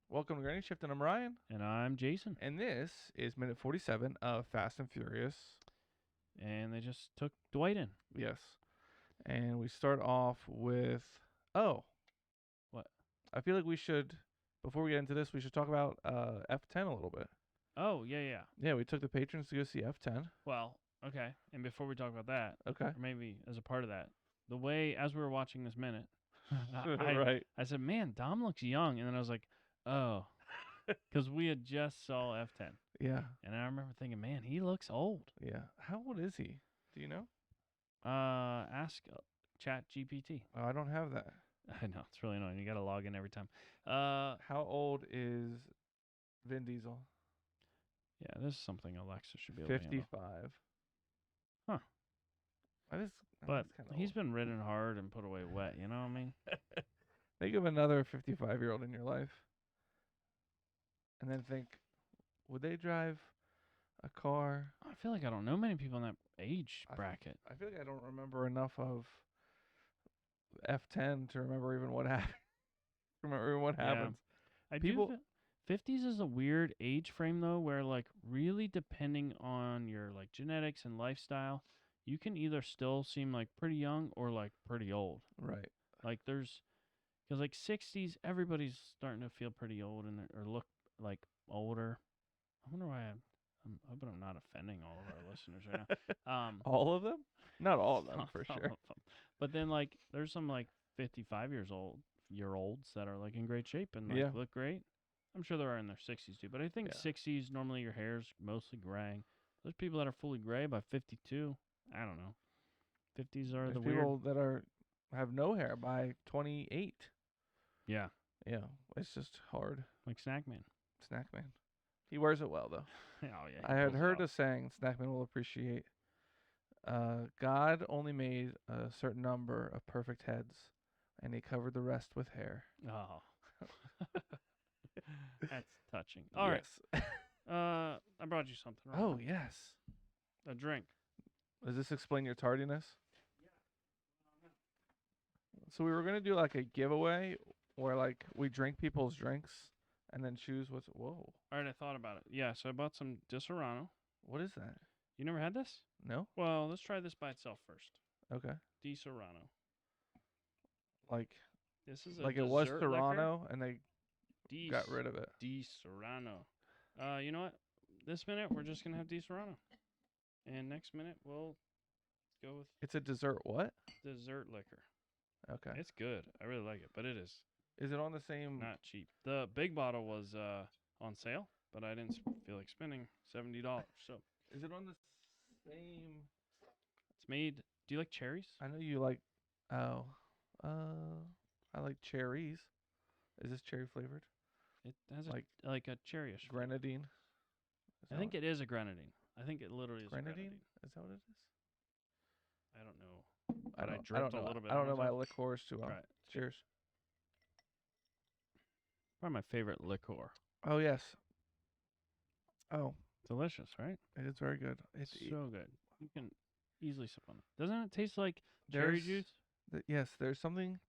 Welcome to Granny Shift, and I'm Ryan. And I'm Jason. And this is minute 47 of Fast and Furious. And they just took Dwight in. Yes. And we start off with. Oh. What? I feel like we should, before we get into this, we should talk about F10 a little bit. Oh, yeah. Yeah, we took the patrons to go see F10. Well, okay. And before we talk about that, Okay. or maybe as a part of that, the way, as we were watching this minute, Right. I said, man, Dom looks young. And then I was like, oh, because we had just saw F10. Yeah. And I remember thinking, man, he looks old. Yeah. How old is he? Do you know? Ask Chat GPT. Oh, I don't have that. I know, it's really annoying. You got to log in every time. How old is Vin Diesel? Yeah, this is something Alexa should be able to handle. 55. Huh. But he's been ridden hard and put away wet, you know what I mean? Think of another 55-year-old in your life. And then think, would they drive a car? I feel like I don't know many people in that age bracket. I feel like I don't remember enough of F10 to remember even what happened. Happens. I do 50s is a weird age frame, though, where, like, really depending on your, like, genetics and lifestyle, you can either still seem, like, pretty young or, like, pretty old. Right. Like, because, like, 60s, everybody's starting to feel pretty old or look, like, older. I wonder why I'm hoping I'm not offending all of our listeners right now. All of them? Not all of them, for sure. But then, like, there's some, like, 55-year-olds that are, like, in great shape and, like, look great. I'm sure there are in their 60s, too. But I think 60s, normally your hair's mostly graying. There's people that are fully gray by 52. I don't know. 50s are the weird. People that have no hair by 28. Yeah. Yeah. It's just hard. Like Snackman. Snackman. He wears it well, though. Oh, yeah. I had heard a saying Snackman will appreciate. God only made a certain number of perfect heads, and he covered the rest with hair. Oh. That's touching. All right. I brought you something. Right Oh, now. yes. A drink. Does this explain your tardiness? Yeah. So we were going to do like a giveaway where like we drink people's drinks and then choose what's... Whoa. All right, I thought about it. Yeah, so I bought some Disaronno. What is that? You never had this? No? Well, let's try this by itself first. Okay. Disaronno. Like... This is a like it was Serrano and they got rid of it. Disaronno. You know what? This minute, we're just going to have Disaronno. And next minute, we'll go with... It's a dessert what? Dessert liquor. Okay. It's good. I really like it, but it is. Is it on the same... Not cheap. The big bottle was on sale, but I didn't feel like spending $70. So. Is it on the same... It's made... Do you like cherries? I know you like... Oh. I like cherries. Is this cherry flavored? It has like a cherryish. Grenadine? I think it is a grenadine. I think it literally is grenadine? Is that what it is? I don't know. I don't know. A little bit. I don't know my liqueurs too well. Right. Cheers. Probably my favorite liqueur. Oh, yes. Oh. Delicious, right? It is very good. It's so good. You can easily sip on it. Doesn't it taste like cherry juice? Yes, there's something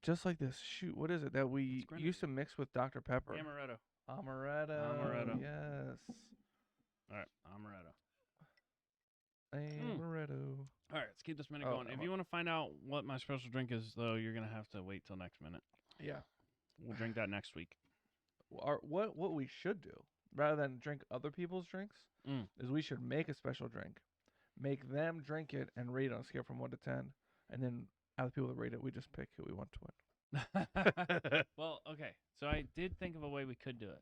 just like this. Shoot, what is it that we used to mix with Dr. Pepper? Amaretto. Amaretto. Yes. All right, amaretto. All right, let's keep this minute going. If you want to find out what my special drink is, though, you're going to have to wait till next minute. Yeah. We'll drink that next week. What we should do, rather than drink other people's drinks, is we should make a special drink, make them drink it, and rate it on a scale from 1 to 10. And then out of the people that rate it, we just pick who we want to win. Well, okay. So I did think of a way we could do it.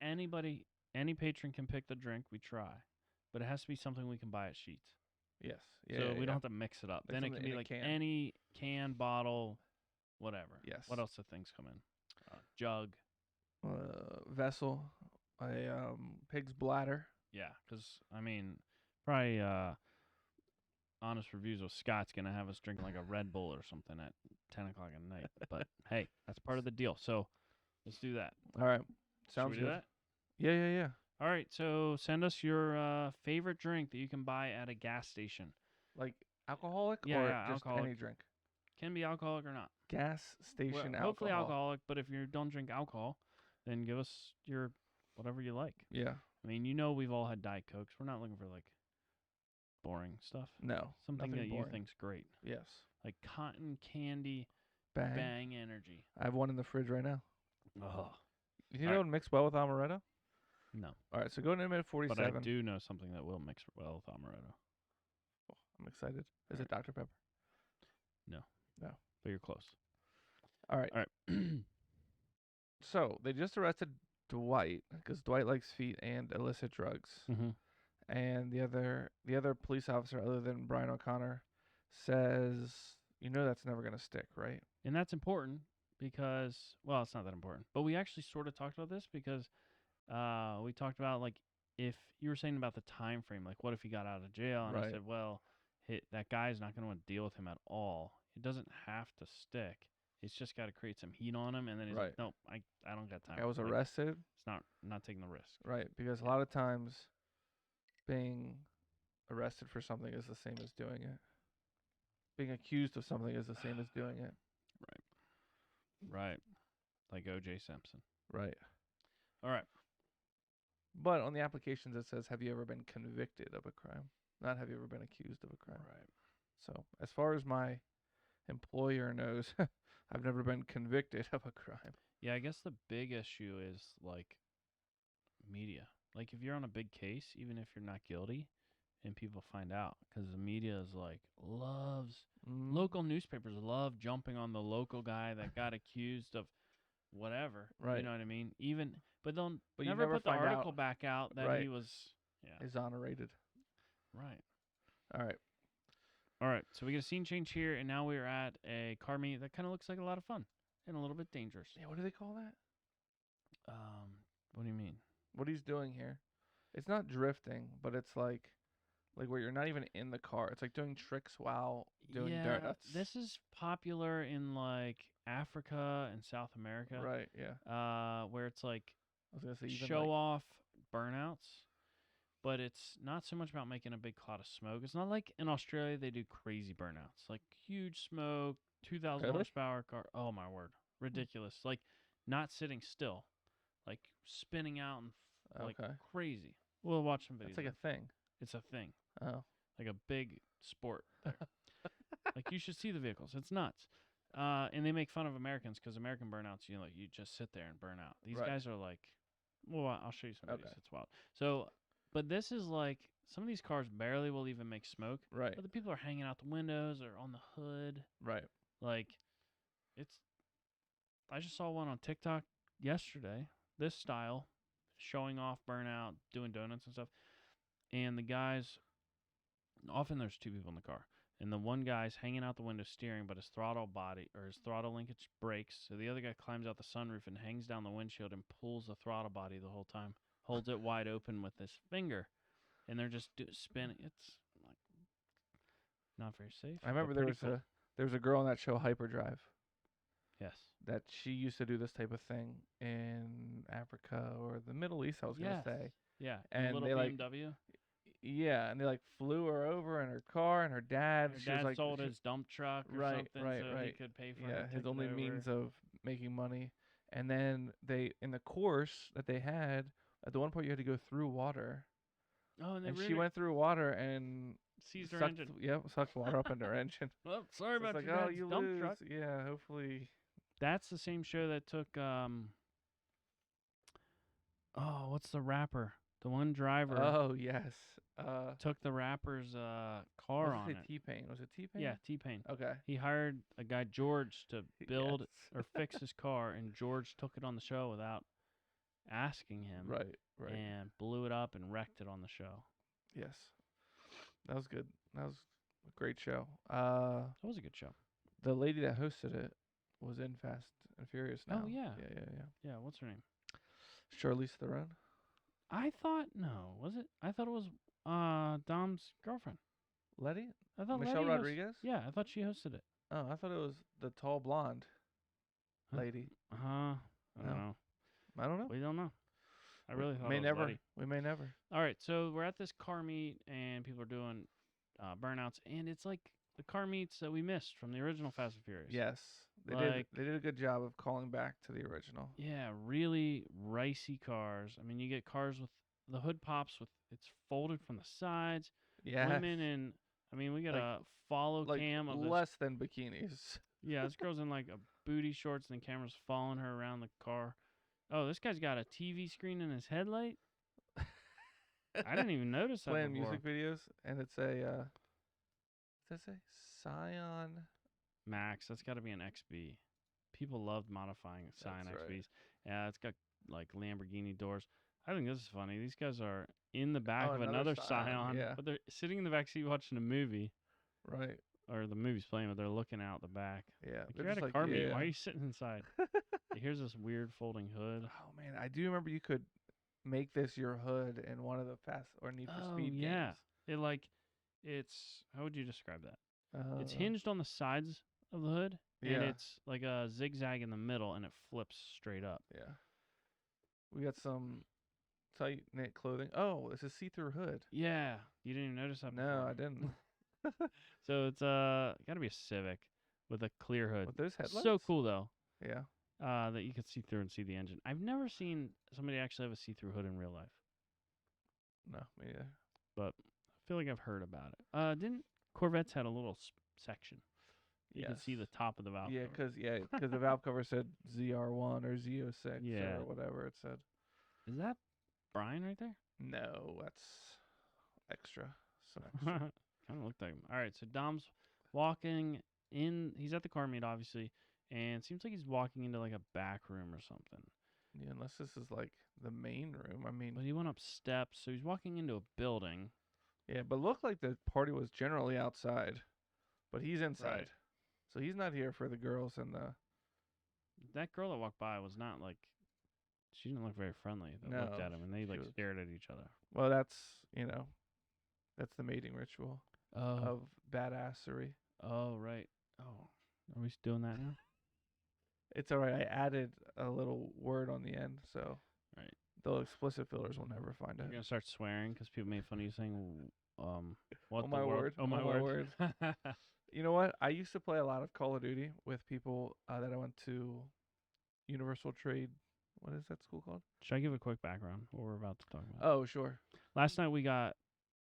Any patron can pick the drink we try, but it has to be something we can buy at Sheetz. Yes. So we don't have to mix it up. Like then it can be like any can, bottle, whatever. Yes. What else do things come in? Jug. Vessel. A pig's bladder. Yeah, because, I mean, probably honest reviews of Scott's going to have us drink like a Red Bull or something at 10 o'clock at night. But, hey, that's part of the deal. So let's do that. All right. Sounds good. Do that? Yeah. All right, so send us your favorite drink that you can buy at a gas station. Like alcoholic or just alcoholic. any drink? Can be alcoholic or not. Gas station alcohol. Hopefully alcoholic, but if you don't drink alcohol, then give us your whatever you like. Yeah. I mean, we've all had Diet Cokes. We're not looking for like boring stuff. No. Something that boring. you think's great. Yes. Like cotton candy bang energy. I have one in the fridge right now. Oh. You know what mix well with amaretto? No. All right, so go to minute 47. But I do know something that will mix well with amaretto. Oh, I'm excited. Is it Dr. Pepper? No. No. But you're close. All right. So they just arrested Dwight because Dwight likes feet and illicit drugs. Mm-hmm. And the other police officer, other than Brian O'Connor, says, that's never going to stick, right? And that's important because, well, it's not that important. But we actually sort of talked about this because we talked about, like, if you were saying about the time frame, like, what if he got out of jail? And I said, well, that guy's not going to want to deal with him at all. It doesn't have to stick. It's just got to create some heat on him, and then he's like, "No, I don't got time." I was arrested. It's not taking the risk. Right, because a lot of times, being arrested for something is the same as doing it. Being accused of something is the same as doing it. Right. Like O.J. Simpson. Right. All right. But on the applications it says, "Have you ever been convicted of a crime?" Not "Have you ever been accused of a crime?" Right. So as far as my employer knows, I've never been convicted of a crime. Yeah, I guess the big issue is like media. Like if you're on a big case, even if you're not guilty, and people find out, because the media is like local newspapers love jumping on the local guy that got accused of whatever. Right. You know what I mean? But they'll But never you never put the find article out. back out that Right. he was Exonerated. Right. All right. All right, so we get a scene change here, and now we are at a car meet that kind of looks like a lot of fun and a little bit dangerous. Yeah, what do they call that? What do you mean? What he's doing here, it's not drifting, but it's like where you're not even in the car. It's like doing tricks while doing donuts. This is popular in like Africa and South America. Right. Yeah. Where it's like I was gonna say even show off burnouts. But it's not so much about making a big cloud of smoke. It's not like in Australia they do crazy burnouts. Like huge smoke, 2,000 horsepower car. Oh, my word. Ridiculous. Like not sitting still. Like spinning out and like crazy. We'll watch some videos. It's like a thing. It's a thing. Oh. Like a big sport there. Like you should see the vehicles. It's nuts. And they make fun of Americans because American burnouts, you just sit there and burn out. These guys are like, well, I'll show you some videos. It's wild. So... But this is like, some of these cars barely will even make smoke. Right. But the people are hanging out the windows or on the hood. Right. Like, I just saw one on TikTok yesterday, this style, showing off burnout, doing donuts and stuff. And the guys, often there's two people in the car. And the one guy's hanging out the window steering, but his throttle linkage breaks. So the other guy climbs out the sunroof and hangs down the windshield and pulls the throttle body the whole time. Holds it wide open with his finger, and they're just spinning. It's like not very safe. I remember there was a girl on that show Hyperdrive. Yes. That she used to do this type of thing in Africa or the Middle East. I was gonna say. Yeah. And little they BMW. Yeah, and they flew her over in her car, and her dad. Her dad sold his dump truck or something, so he could pay for it. His only means of making money. And then in the course that they had. At the one point, you had to go through water. Oh, and she went through water and seized her engine. Yep, sucked water up into her engine. Well, sorry about your dad's dump lose. truck. Yeah, hopefully. That's the same show that took. What's the rapper? The one driver. Oh yes. Took the rapper's car on it. T-Pain. Was it T-Pain? Yeah, T-Pain. Okay. He hired a guy George to build or fix his car, and George took it on the show without asking him, right, and blew it up and wrecked it on the show. Yes, that was good. That was a great show. That was a good show. The lady that hosted it was in Fast and Furious now. Oh yeah, yeah. What's her name? Charlize Theron. I thought was it? I thought it was Dom's girlfriend. Letty. I thought Michelle Rodriguez. Yeah, I thought she hosted it. Oh, I thought it was the tall blonde lady. I don't know. I don't know. We don't know. I really thought we may never. Letty. We may never. All right, so we're at this car meet, and people are doing burnouts, and it's like the car meets that we missed from the original Fast and Furious. Yes, they did. They did a good job of calling back to the original. Yeah, really ricey cars. I mean, you get cars with the hood pops with it's folded from the sides. Yeah, Women in. I mean, we got a follow cam of less than bikinis. Yeah, this girl's in like a booty shorts, and the camera's following her around the car. Oh, this guy's got a TV screen in his headlight. I didn't even notice that Playing before. music videos, and it's a what does that say? Scion Max. That's got to be an XB. People loved modifying Scion XBs. Right. Yeah, it's got like Lamborghini doors. I think this is funny. These guys are in the back of another Scion, but they're sitting in the back seat watching a movie. Right. Or the movie's playing, but they're looking out the back. Yeah. Like you're at a car meet. Why are you sitting inside? Here's this weird folding hood. Oh, man. I do remember you could make this your hood in one of the Fast or Need for Speed games. It's, how would you describe that? It's hinged on the sides of the hood, and it's like a zigzag in the middle, and it flips straight up. Yeah. We got some tight knit clothing. Oh, it's a see-through hood. Yeah. You didn't even notice that before. No, I didn't. So it's got to be a Civic with a clear hood. With those headlights? So cool, though. Yeah. That you could see through and see the engine. I've never seen somebody actually have a see-through hood in real life. No, me either. But I feel like I've heard about it. Didn't Corvettes had a little section? You could see the top of the valve cover. Because the valve cover said ZR1 or Z06 or whatever it said. Is that Brian right there? No, that's extra. Some extra. Kind of looked like him. All right, so Dom's walking in. He's at the car meet, obviously, and it seems like he's walking into like a back room or something. Yeah, unless this is like the main room. I mean, but he went up steps, so he's walking into a building. Yeah, but looked like the party was generally outside, but he's inside, right. So he's not here for the girls and the. That girl that walked by was not like. She didn't look very friendly. They looked at him and they stared at each other. Well, that's that's the mating ritual. Of badassery. Oh, right. Oh, are we doing that now? It's all right. I added a little word on the end, so right. The explicit fillers will never find it. You're gonna start swearing because people made fun of you saying, "What oh my word? Oh my word!" You know what? I used to play a lot of Call of Duty with people that I went to Universal Trade. What is that school called? Should I give a quick background? What we're about to talk about? Oh, sure. Last night we got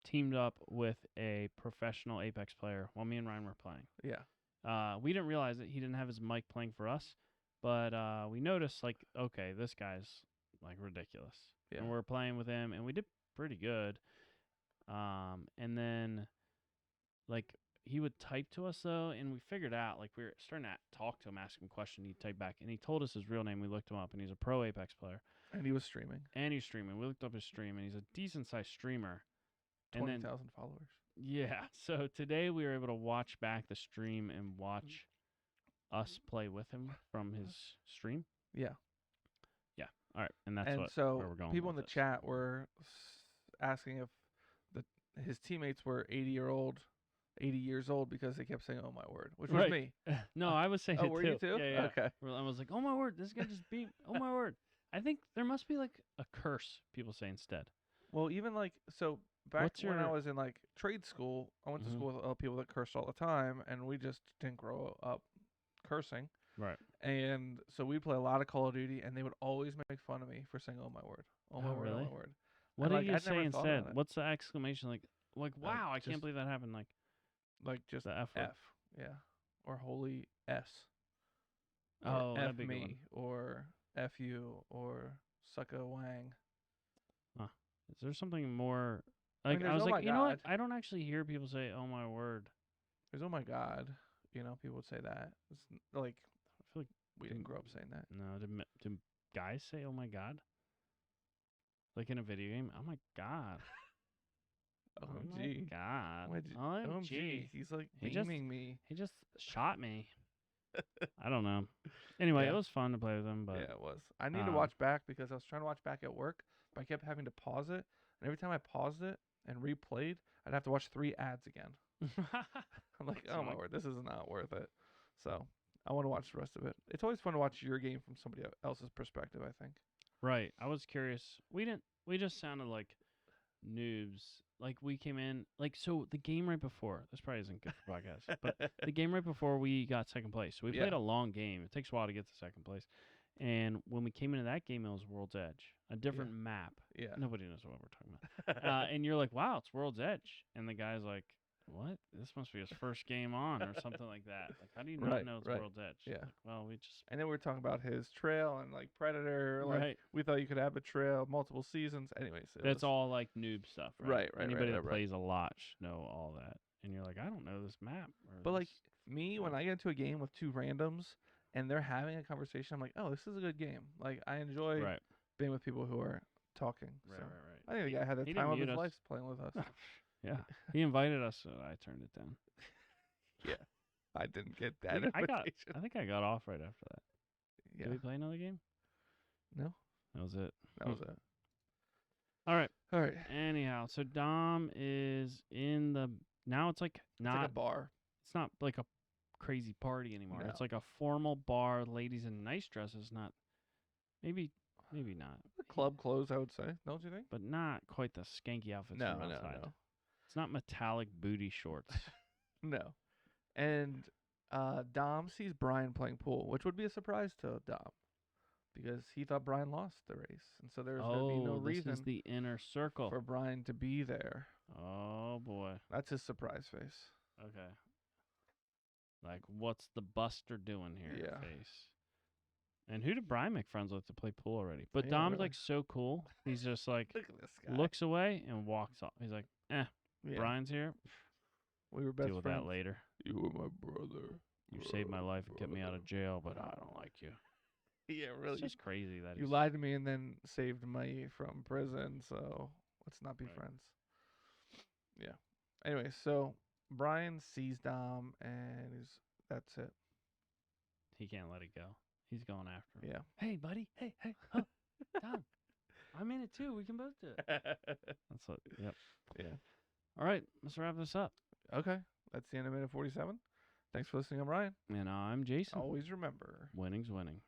teamed up with a professional Apex player while me and Ryan were playing. Yeah. We didn't realize that he didn't have his mic playing for us, but we noticed, like, okay, this guy's, like, ridiculous. Yeah. And we're playing with him, and we did pretty good. And then, like, he would type to us, though, and we figured out, like, we were starting to talk to him, ask him a question, he'd type back, and he told us his real name. We looked him up, and he's a pro Apex player. And he was streaming. We looked up his stream, and he's a decent-sized streamer. 20,000 followers. Yeah. So today we were able to watch back the stream and watch us play with him from his stream. Yeah. Yeah. All right. And that's where we're going. People in the chat were asking if his teammates were 80 years old because they kept saying, "Oh my word," which was me. No, I was saying it were too. You too? Yeah. Okay. I was like, "Oh my word, this guy just beat." Oh my word. I think there must be like a curse people say instead. Well, even like so. Back when I was in like trade school, I went to school with people that cursed all the time, and we just didn't grow up cursing. Right. And so we'd play a lot of Call of Duty, and they would always make fun of me for saying, "Oh my word, oh my word, really? Oh my word." What did you say instead? What's the exclamation like? Wow, I can't believe that happened. Like just the F word. Yeah, or holy S. Or F me, or F you, or suck a wang. Huh. Is there something more? Like, I was like, you know what? I don't actually hear people say, "Oh my word." There's "Oh my God." You know, people would say that. It's like, I feel like we didn't grow up saying that. No, did guys say "Oh my God"? Like in a video game? Oh my God. Oh my God. OMG. He's like beaming me. He just shot me. I don't know. Anyway, it was fun to play with him, but yeah, it was. I need to watch back because I was trying to watch back at work, but I kept having to pause it, and every time I paused it and replayed, I'd have to watch 3 ads again. I'm like, oh my word, this is not worth it. So I want to watch the rest of it. It's always fun to watch your game from somebody else's perspective, I think. Right. I was curious. We just sounded like noobs. Like we came in, like so the game right before. This probably isn't good for podcast, but the game right before we got second place. So we played a long game. It takes a while to get to second place. And when we came into that game, it was World's Edge, a different map. Yeah. Nobody knows what we're talking about. And you're like, wow, it's World's Edge. And the guy's like, what? This must be his first game on or something like that. Like, how do you not know it's World's Edge? Yeah. Like, well, we just. And then we were talking about his trail and like Predator. Like we thought you could have a trail, multiple seasons. Anyways, that's all like noob stuff. Right. Anybody that plays a lot should know all that. And you're like, I don't know this map. But like me, when I get into a game with two randoms and they're having a conversation, I'm like, oh, this is a good game. Like I enjoy being with people who are talking. Right. I think the guy had the time of his life playing with us. Yeah, he invited us, so I turned it down. Yeah, I didn't get that invitation. I think I got off right after that. Yeah. Did we play another game? No. That was it. That was it. All right. Anyhow, so Dom is in the now. It's like not like a bar. It's not like a crazy party anymore. No. It's like a formal bar, ladies in nice dresses. Not maybe not. Club clothes, I would say. Don't you think? But not quite the skanky outfits from outside. No. It's not metallic booty shorts. No. And Dom sees Brian playing pool, which would be a surprise to Dom because he thought Brian lost the race. And so there's going to be no reason this is the inner circle for Brian to be there. Oh, boy. That's his surprise face. Okay. Like, what's the Buster doing here face? And who did Brian make friends with to play pool already? But Dom's like so cool. He's just like Look at this guy. Looks away and walks off. He's like, Brian's here. We were best Deal with friends. that later. You were my brother. You saved my life and kept me out of jail, but I don't like you. Yeah, really. It's just crazy that you lied to me and then saved me from prison, so let's not be friends. Yeah. Anyway, so Brian sees Dom and that's it. He can't let it go. He's going after him. Yeah. Hey, buddy. Hey. Huh. Dom. I'm in it too. We can both do it. That's what. Yep. Yeah. All right. Let's wrap this up. Okay. That's the end of minute 47. Thanks for listening. I'm Ryan. And I'm Jason. Always remember, winning's winning.